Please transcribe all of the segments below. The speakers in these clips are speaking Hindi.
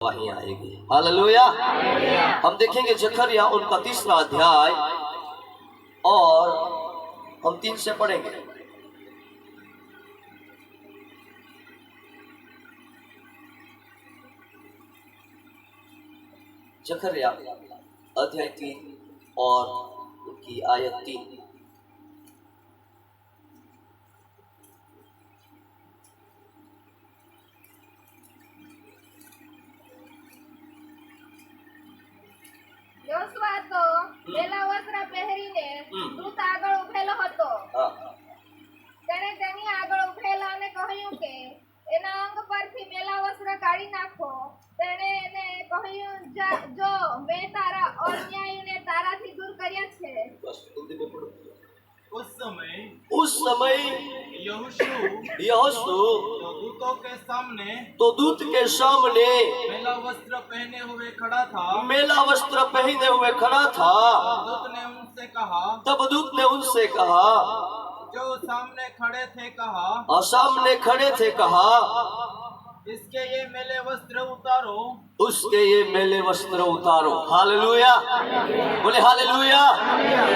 वहीं आएगी। हालेलुया। हम देखेंगे जकरिया उनका 3रा अध्याय और हम 3 से पढ़ेंगे। जकरिया अध्याय 3 और उनकी आयत 3। યોશુઆ તો લીલા વસ્ત્ર પહેરીને દૂત આગળ ઉભેલો હતો. તેણે તેની આગળ ઉભેલા અને કહ્યું કે એના અંગ પરથી મેલા વસ્ત્ર કાઢી નાખો. તેણે એને કહ્યું, જો મેં તારા અન્યાયને તારાથી દૂર કર્યા છે. उस समय यहोशू तो दूत के सामने मेला वस्त्र पहने हुए खड़ा था। तब दूत ने उनसे कहा जो सामने खड़े थे कहा इसके ये मेले वस्त्र उतारो। हालेलुया, बोले हालेलुया।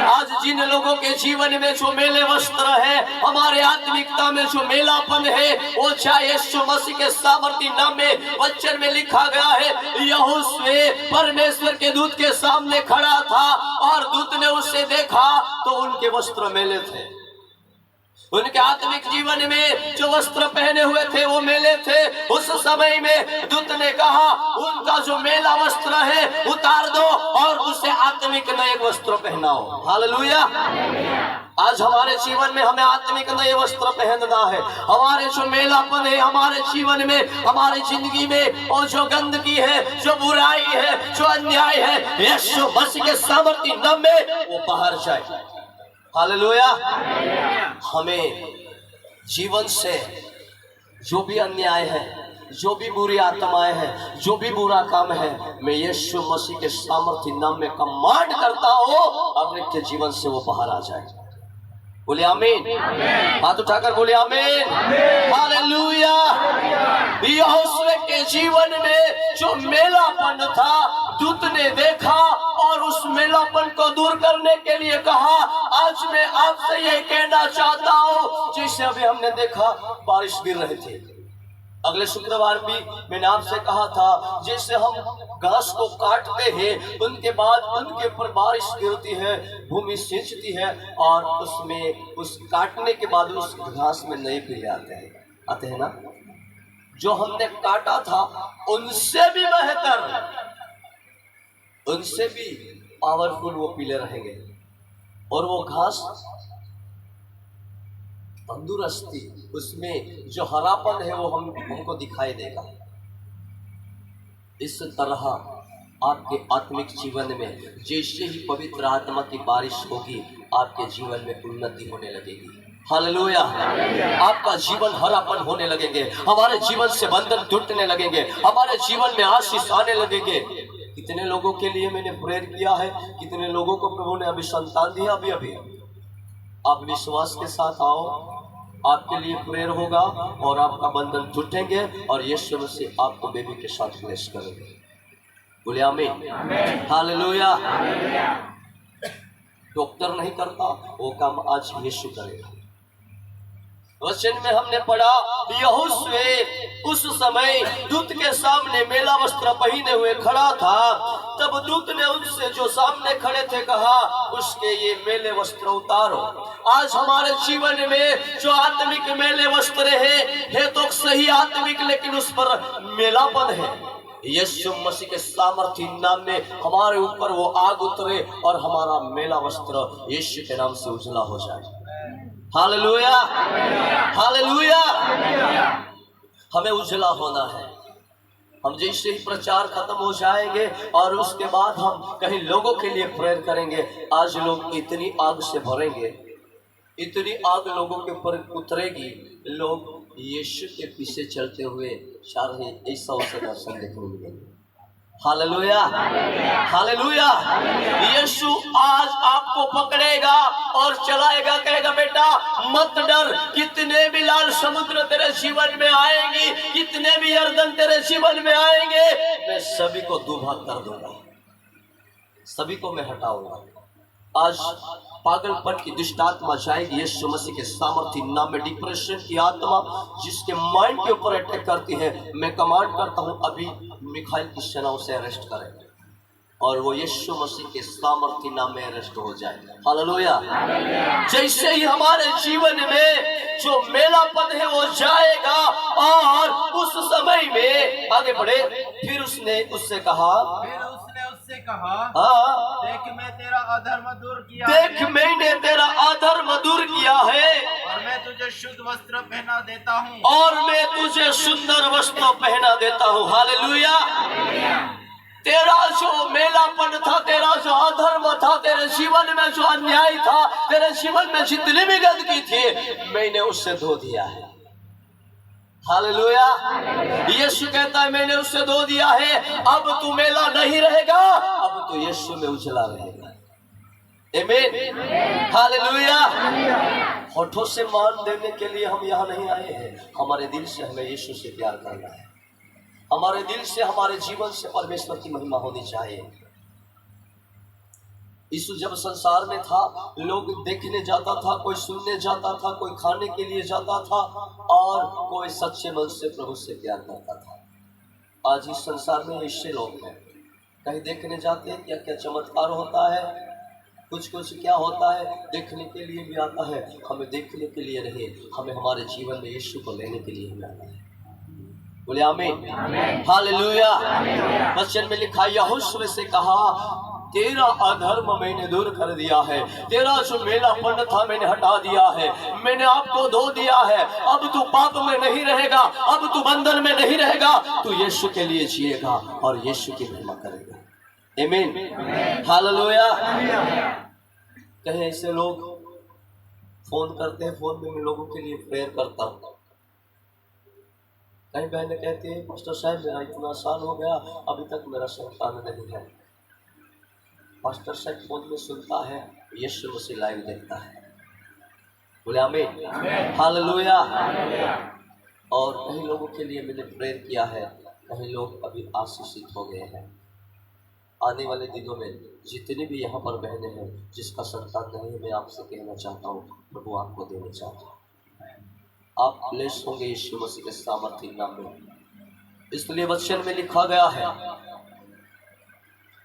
आज जिन लोगों के जीवन में जो मेले वस्त्र है, हमारे आत्मिकता में जो मेलापन है, वो चाहे यीशु मसीह के सामर्थी नाम में वचन में लिखा गया है। यहोशू परमेश्वर के दूत के सामने खड़ा था और दूत ने उसे देखा तो उनके वस्त्र मेले थे। उनके आत्मिक जीवन में जो वस्त्र पहने हुए थे वो मेले थे। उस समय में दूत ने कहा उनका जो मेला वस्त्र है उतार दो और उसे आत्मिक नए वस्त्र पहनाओ। हालेलुया। आज हमारे जीवन में हमें आत्मिक नए वस्त्र पहनना है। हमारे जो मेलापन है हमारे जीवन में, हमारी जिंदगी में, और जो गंदगी है, जो बुराई है, जो अन्याय है, यीशु मसीह के सामर्थी नाम में वो बाहर जाए। हालेलुया। हमें जीवन से जो भी अन्याय है, जो भी बुरी आत्माएं हैं, जो भी बुरा काम है, मैं यीशु मसीह के सामर्थी नाम में कमांड करता हूँ अपने के जीवन से वो बाहर आ जाए। बोले आमीन। हाथ उठाकर बोले आमीन। हालेलुया। यहोशू के जीवन में जो मेलापन था दूत ने देखा और उस मेलापन को दूर करने के लिए कहा आज मैं आपसे ये कहना चाहता हूँ, जैसे अभी हमने देखा बारिश गिर रही थी, अगले शुक्रवार भी मैंने आपसे कहा था जैसे हम घास को काटते हैं उनके बाद उनके ऊपर बारिश गिरती है, भूमि सिंचती है और उसमें उस काटने के बाद उस घास में नए पीले आते हैं ना। जो हमने काटा था उनसे भी बेहतर, उनसे भी पावरफुल वो पीले रहेंगे और वो घास तंदुरुस्ती, उसमें जो हरापन है वो हमको दिखाई देगा। इस तरह आपके आत्मिक जीवन में जैसे ही पवित्र आत्मा की बारिश होगी आपके जीवन में उन्नति होने लगेगी। हालेलुया। आपका जीवन हरापन होने लगेंगे, हमारे जीवन से बंधन टूटने लगेंगे, हमारे जीवन में आशीष आने लगेंगे। कितने लोगों के लिए मैंने प्रेयर किया है, कितने लोगों को प्रभु ने अभी संतान दिया। अभी आप विश्वास के साथ आओ, आपके लिए प्रेयर होगा और आपका बंधन टूटेंगे और यीशु मसीह आपको बेबी के साथ ब्लेस करेंगे। बोले आमीन। हालेलुया। डॉक्टर नहीं करता वो काम आज यीशु करेगा। वचन में हमने पढ़ा यहोशू उस समय दूत के सामने मेला वस्त्र पहने हुए खड़ा था। तब दूत ने उनसे जो सामने खड़े थे कहा उसके ये मेले वस्त्र उतारो। आज हमारे जीवन में जो आत्मिक मेले वस्त्र है तो सही आत्मिक, लेकिन उस पर मेलापन है। यीशु मसीह के सामर्थी नाम में हमारे ऊपर वो आग उतरे और हमारा मेला वस्त्र यीशु के नाम से उजला हो जाए। हालेलुया। हालेलुया। हमें उजला होना है। हम जैसे ही प्रचार खत्म हो जाएंगे और उसके बाद हम कहीं लोगों के लिए प्रेयर करेंगे, आज लोग इतनी आग से भरेंगे, इतनी आग लोगों के ऊपर उतरेगी, लोग यीशु के पीछे चलते हुए चाहे ऐसा उसे दर्शन देखने मिलेंगे। Hallelujah, hallelujah. यीशु आज आपको पकड़ेगा और चलाएगा, कहेगा बेटा मत डर, कितने भी लाल समुद्र तेरे जीवन में आएंगी, कितने भी यरदन तेरे जीवन में आएंगे, मैं सभी को दुभाग कर दूंगा, सभी को मैं हटाऊंगा। आज पागलपन की दुष्ट आत्मा जाएगी यीशु मसीह के सामर्थ्य नाम में। डिप्रेशन की आत्मा जिसके माइंड के ऊपर अटैक करती है, मैं कमांड करता हूं अभी मिखाइल की सेना उसे अरेस्ट करे और वो यीशु मसीह के सामर्थ्य नाम में अरेस्ट हो जाए। हालेलुया। जैसे ही हमारे जीवन में जो मेलापन है वो जाएगा और उस समय में आगे बढ़े, फिर उसने उससे कहा, हाँ, देख मैं तेरा अधर्म दूर किया देख मैंने तेरा अधर्म दूर किया है और मैं तुझे शुद्ध वस्त्र पहना देता हूँ, और मैं तुझे सुंदर वस्त्र पहना देता हूँ। हालेलुया। तेरा जो मेलापन था, तेरा जो अधर्म था, तेरे जीवन में जो अन्याय था, तेरे जीवन में जितनी भी गंदगी थी, मैंने उससे धो दिया है। हालेलुया। यीशु कहता है मैंने उससे धो दिया है, अब तू मेला नहीं रहेगा, अब तो यीशु में उजला रहेगा। आमीन। हालेलुया। होठों से मान देने के लिए हम यहाँ नहीं आए हैं, हमारे दिल से हमें यीशु से प्यार करना है, हमारे दिल से हमारे जीवन से परमेश्वर की महिमा होनी चाहिए। यीशु जब संसार में था, लोग देखने जाता था, कोई सुनने जाता था, कोई खाने के लिए जाता था और कोई सच्चे मन से प्रभु से प्यार करता था। आज इस संसार में ऐसे लोग हैं, कहीं देखने जाते हैं क्या क्या चमत्कार होता है, कुछ कुछ क्या होता है, देखने के लिए भी आता है, हमें देखने के लिए नहीं, हमें हमारे जीवन में यीशु को लेने के लिए भी आता है। बोले आमीन। हालेलुया। वचन में लिखा, यहोशू से कहा तेरा अधर्म मैंने दूर कर दिया है, तेरा जो मेलापन था मैंने हटा दिया है, मैंने आपको धो दिया है, अब तू पाप में नहीं रहेगा, अब तू बंधन में नहीं रहेगा, तू यीशु के लिए जिएगा और यीशु की महिमा करेगा। आमीन। हालेलुया। कहीं ऐसे लोग फोन करते हैं, फोन में मैं लोगों के लिए प्रेयर करता हूँ। कई बहनें कहती है पास्टर साहब मेरा इतना साल हो गया अभी तक मेरा संतान नहीं है। पास्टर साहब फोन में सुनता है, यीशु मसीह लाइव देखता है। बोले आमीन। हालेलुया। और कई लोगों के लिए मैंने प्रेयर किया है, कई लोग अभी आशीषित हो गए हैं। आने वाले दिनों में जितने भी यहाँ पर बहनें हैं जिसका संतान नहीं है, मैं आपसे कहना चाहता हूँ प्रभु आपको देना चाहता हूँ, आप ब्लेस होंगे यीशु मसीह के सामर्थ्य नाम में। इसलिए वचन में लिखा गया है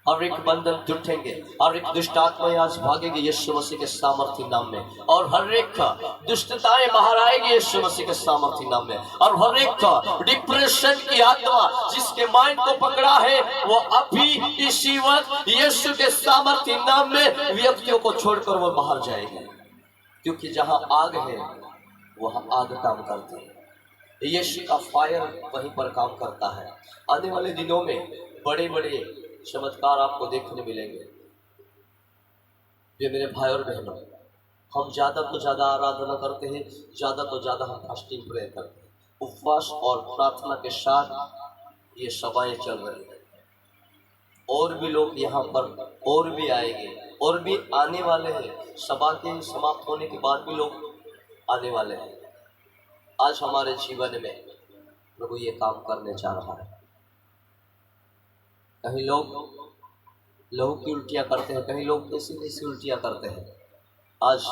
हर एक बंधन टूटेंगे, हर एक दुष्ट आत्माएं आज भागेगी यीशु मसीह के सामर्थ्य नाम में, और हर एक दुष्टताएं बाहर आएगी यीशु मसीह के सामर्थ्य नाम में। और हर एक डिप्रेशन की आत्मा जिसके माइंड को पकड़ा है वो अभी इसी वक्त यीशु के सामर्थ्य नाम में व्यक्तियों को छोड़कर वो बाहर जाएगी, क्योंकि जहां आग है वहां आग काम करती है। यीशु का फायर वहीं पर काम करता है। आने वाले दिनों में बड़े बड़े चमत्कार आपको देखने मिलेंगे। ये मेरे भाई और बहनों, हम ज़्यादा तो ज़्यादा आराधना करते हैं, ज़्यादा तो ज़्यादा हम फास्टिंग प्रेयर करते हैं, उपवास और प्रार्थना के साथ ये सभाएं चल रही हैं। और भी लोग यहाँ पर और भी आएंगे, और भी आने वाले हैं। सभा के समाप्त होने के बाद भी लोग आने वाले हैं। आज हमारे जीवन में प्रभु ये काम करने जा रहा है। कहीं लोग लहू की उल्टियाँ करते हैं, कहीं लोग कैसी कैसी उल्टियाँ करते हैं। आज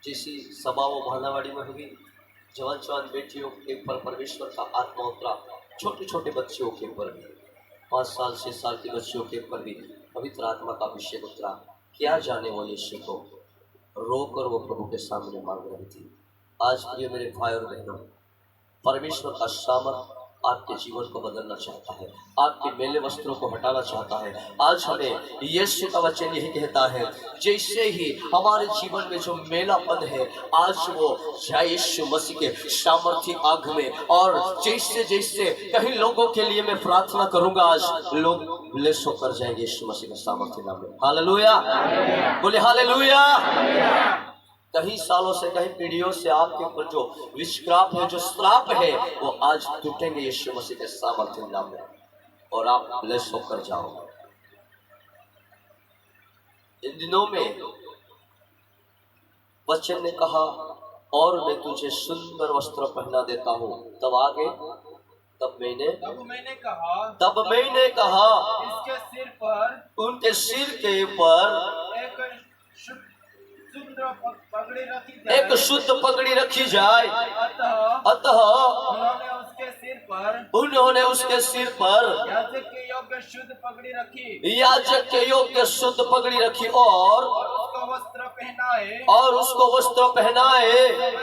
जैसी सभा वो भानावाड़ी में हुई, जवान जवान बेटियों के ऊपर परमेश्वर का आत्मा उतरा, छोटे छोटे बच्चों के ऊपर भी, 5 साल 6 साल के बच्चों के ऊपर भी पवित्र आत्मा का अभिषेक उतरा। क्या जाने वो यीशु को रोकर वो प्रभु के सामने मांग रही थी। आज प्रिय मेरे भाई और बहनों, परमेश्वर का सामर्थ आपके जीवन को बदलना चाहता है, आपके मेले वस्त्रों को हटाना चाहता है। आज हमें यीशु का वचन यही कहता है, जैसे ही हमारे जीवन में जो मेलापन है आज वो जाए यीशु मसीह के सामर्थ्य आग में। और जैसे जैसे कहीं लोगों के लिए मैं प्रार्थना करूंगा, आज लोग ब्लेस होकर जाएंगे यीशु मसीह के सामर्थ्य नाम में। हालेलुया। बोले हालेलुया। कई सालों से, कई पीढ़ियों से आपके ऊपर जो विश्राप है, जो श्राप है, वो आज टूटेंगे यीशु मसीह के सामर्थ्य नाम में, और आप ब्लेस होकर जाओ। इन दिनों में बच्चन ने कहा, और मैं तुझे सुंदर वस्त्र पहना देता हूँ। तब आगे, तब मैंने कहा इसके सिर पर, उनके सिर के ऊपर एक सुंदर पगड़ी रखी एक जाए। शुद्ध पगड़ी रखी जाए। अतः उन्होंने उसके सिर पर याजक के योग्य शुद्ध पगड़ी रखी, याजक के योग्य शुद्ध पगड़ी रखी, और उसको वस्त्र पहनाए, उसको वस्त्र पहनाए।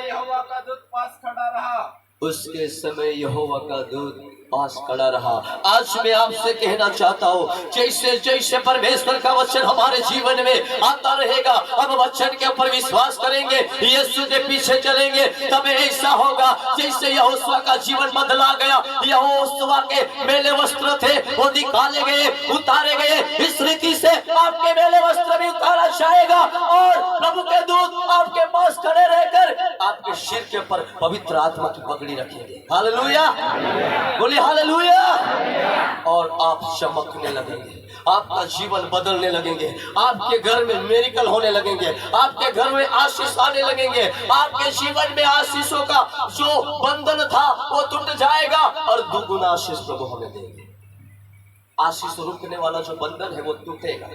यहोवा का दूत पास खड़ा रहा। उसके समय यहोवा का दूत पास खड़ा रहा। आज मैं आपसे कहना चाहता हूँ, जैसे जैसे परमेश्वर का वचन हमारे जीवन में आता रहेगा, अब वचन के ऊपर विश्वास करेंगे, यीशु के पीछे चलेंगे, तब ऐसा होगा जैसे यहोशुआ का जीवन बदला गया। यहोशुआ के मेले वस्त्र थे, वो निकाले गए, उतारे गए। इस रीति से आपके मेले वस्त्र भी उतारा जाएगा, और प्रभु के दूत आपके पास खड़े रहकर आपके सिर के ऊपर पवित्र आत्मा की पगड़ी रखेंगे। हालेलुया, बोलिए हालेलुया। और आप चमकने लगेंगे, आपका जीवन बदलने लगेंगे, आपके घर में मेरिकल होने लगेंगे, आपके घर में आशीष आने लगेंगे, आपके जीवन में आशीषों का जो बंधन था वो टूट जाएगा, और दुगुना आशीष प्रभु हमें देंगे। आशीष रुकने वाला जो बंधन है वो टूटेगा।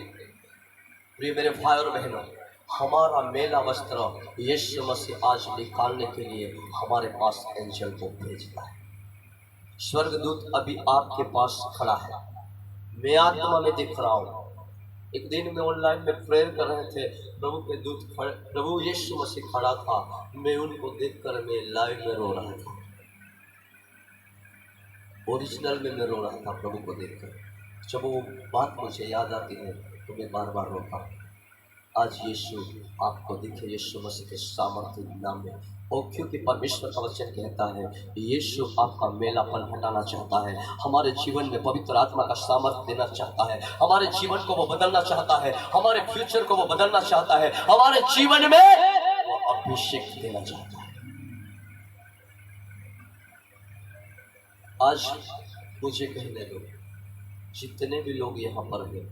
प्रिय मेरे भाई और बहनों, हमारा मेला वस्त्र यीशु मसीह आज निकालने के लिए हमारे पास एंजल को भेजता है। स्वर्गदूत अभी आपके पास खड़ा है, मैं आत्मा में दिख रहा हूँ। एक दिन में ऑनलाइन में प्रेयर कर रहे थे, प्रभु के दूत प्रभु यीशु मसीह खड़ा था, मैं उनको देखकर मैं लाइव में रो रहा था, ओरिजिनल में मैं रो रहा था प्रभु को देखकर। जब वो बात मुझे याद आती है तो मैं बार बार रोता हूँ। आज यीशु आपको दिखे, यीशु मसीह के सामर्थ्य नाम में, और क्योंकि परमेश्वर का वचन कहता है यीशु आपका मेलापन हटाना चाहता है, हमारे जीवन में पवित्र आत्मा का सामर्थ्य देना चाहता है, हमारे जीवन को वो बदलना चाहता है, हमारे फ्यूचर को वो बदलना चाहता है, हमारे जीवन में वो अभिषेक देना चाहता है। आज मुझे कहने दो, जितने भी लोग यहाँ पर हैं,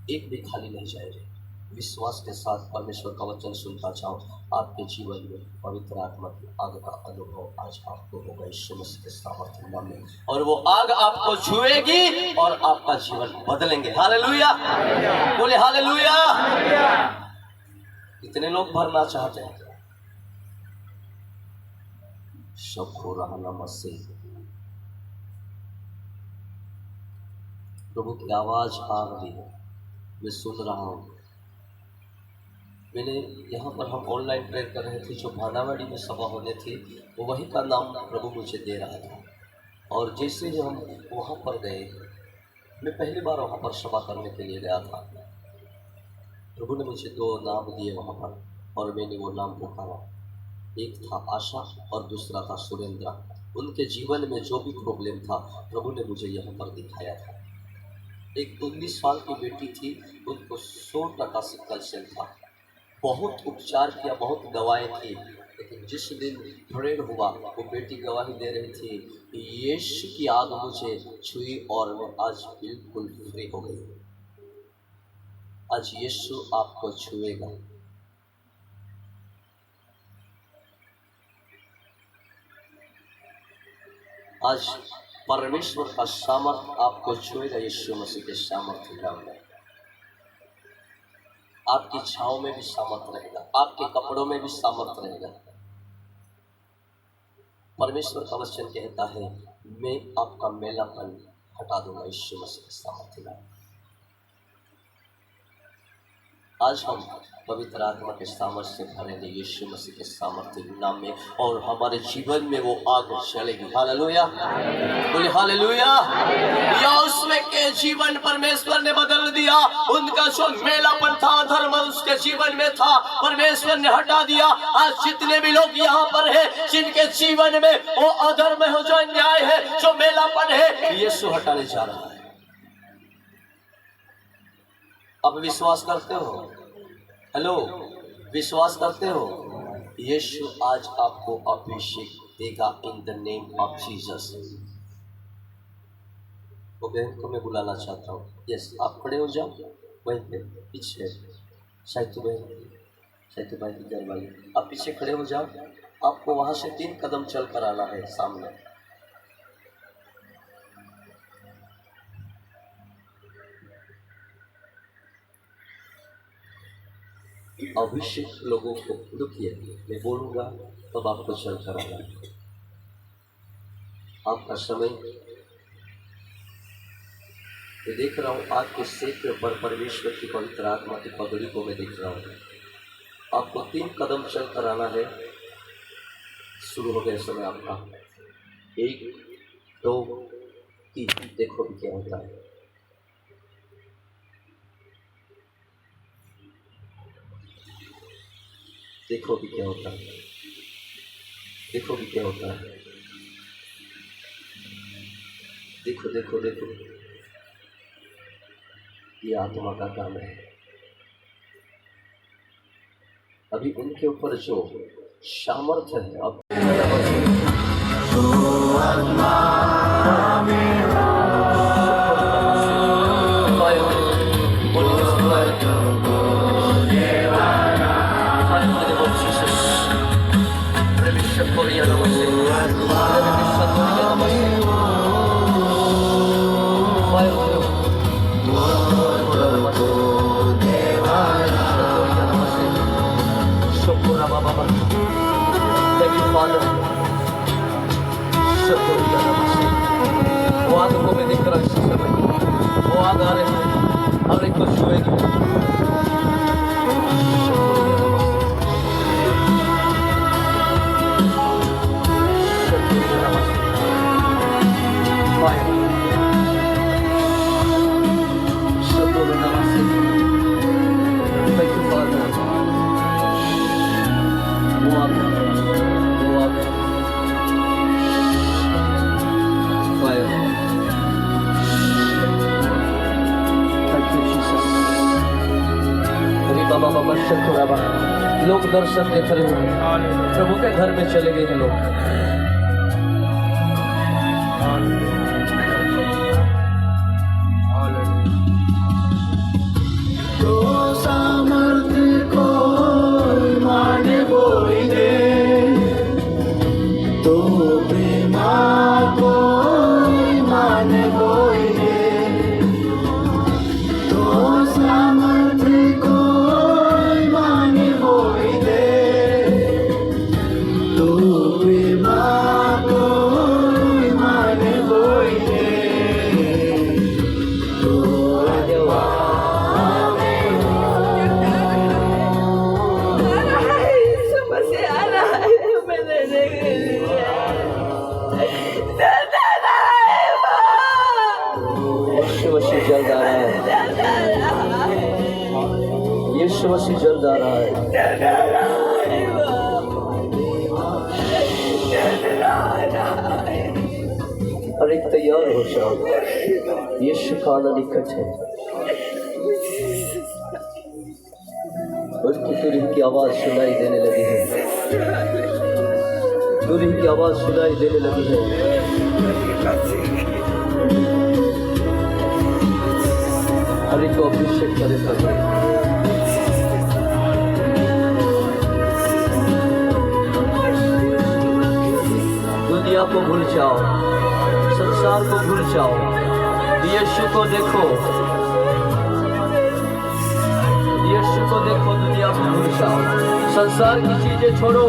एक भी खाली नहीं जाएंगे। विश्वास के साथ परमेश्वर का वचन सुनता जाओ, आपके जीवन में पवित्र आत्मा की आग का अनुभव आज आपको होगा यीशु मसीह के सामर्थ्य नाम में, और वो आग आपको छुएगी और आपका जीवन बदलेंगे। हालेलुया, बोले हालेलुया। कितने लोग भरना चाहते हैं? सबको रहना मसीह, प्रभु की आवाज आ रही है, मैं सुन रहा हूँ। मैंने यहाँ पर हम ऑनलाइन प्रेयर कर रहे थे, जो भानावाड़ी में सभा होने थी, वो वही का नाम प्रभु मुझे दे रहा था। और जैसे ही हम वहाँ पर गए, मैं पहली बार वहाँ पर सभा करने के लिए गया था, प्रभु ने मुझे 2 नाम दिए वहाँ पर, और मैंने वो नाम पुकारा। एक था आशा और दूसरा था सुरेंद्र। उनके जीवन में जो भी प्रॉब्लम था प्रभु ने मुझे यहाँ पर दिखाया था। एक 19 साल की बेटी थी, उनको 100% सिकल सेल था, बहुत उपचार किया, बहुत दवाएं थी, लेकिन जिस दिन प्रेयर हुआ वो बेटी गवाही दे रही थी, यीशु की आग मुझे छुई और मैं आज बिल्कुल फ्री हो गई। आज यीशु आपको छुएगा। आज परमेश्वर का सामर्थ आपको छुएगा यीशु मसीह के सामर्थ्य नाम में। आपकी छाँव में भी सामर्थ रहेगा, आपके कपड़ों में भी सामर्थ रहेगा। परमेश्वर का वचन कहता है, मैं आपका मेलापन हटा दूंगा यीशु मसीह के सामर्थ्य नाम में। आज हम पवित्र आत्मा के सामर्थ्य से भरेंगे यीशु मसीह के सामर्थ्य नाम में, और हमारे जीवन में वो आग चलेगी। हालेलुया, बोले हालेलुया। या उसमें के जीवन परमेश्वर ने बदल दिया, उनका जो मेलापन था, धर्म उसके जीवन में था, परमेश्वर ने हटा दिया। आज जितने भी लोग यहाँ पर है, जिनके जीवन में वो अधर्म है, जो अन्याय है, जो मेलापन है, यीशु हटाने जा रहा है। अब विश्वास करते हो? हेलो, विश्वास करते हो? यीशु आज आपको अभिषेक देगा in the name of Jesus. वो बहन को मैं बुलाना चाहता हूँ। यस, आप खड़े हो जाओ वहीं पे पीछे। साहित्य बहन, साहित्य भाई की घर वाली, आप पीछे खड़े हो जाओ। आपको वहां से 3 कदम चल कर आना है सामने। अभिषेक लोगों को रुकिए, मैं बोलूंगा तब आपको चल कर आना है। आपका समय मैं देख रहा हूँ, आपके क्षेत्र पर परमेश्वर की पवित्र आत्मा की पगड़ी को मैं देख रहा हूँ। आपको 3 कदम चल कर आना है। शुरू हो गया समय आपका। 1 2 3। देखो भी क्या होता है। देखो भी क्या होता है। देखो भी क्या होता है। देखो देखो देखो, ये आत्मा का काम है। अभी उनके ऊपर जो सामर्थ्य है, अब वो आग को मैं देख रहा हूँ इस समय। वो आग आ रहे हैं, हर एक को छुएगी। लोग दर्शन देख रहे हैं, प्रभु के घर में चले गए हैं लोग। तो सामर्थ्य को माने बोई दे, तो प्रेमा को माने बोई दे, तो सामर्थ्य को माने बोई दे, तो प्रेमा को माने बोई दे, तो जल्द आ रहा है। यीशु मसीह जल्द आ रहा है। और एक तैयार हो जाओ, यीशु का आना निकट है। उसकी तुरही की आवाज सुनाई देने लगी है। तुरही की आवाज सुनाई देने लगी है। हरि को अभिषेक करे प्रभु। दुनिया को भूल जाओ, संसार को भूल जाओ, यीशु को देखो। यीशु को देखो, दुनिया को भूल जाओ, संसार की चीजें छोड़ो।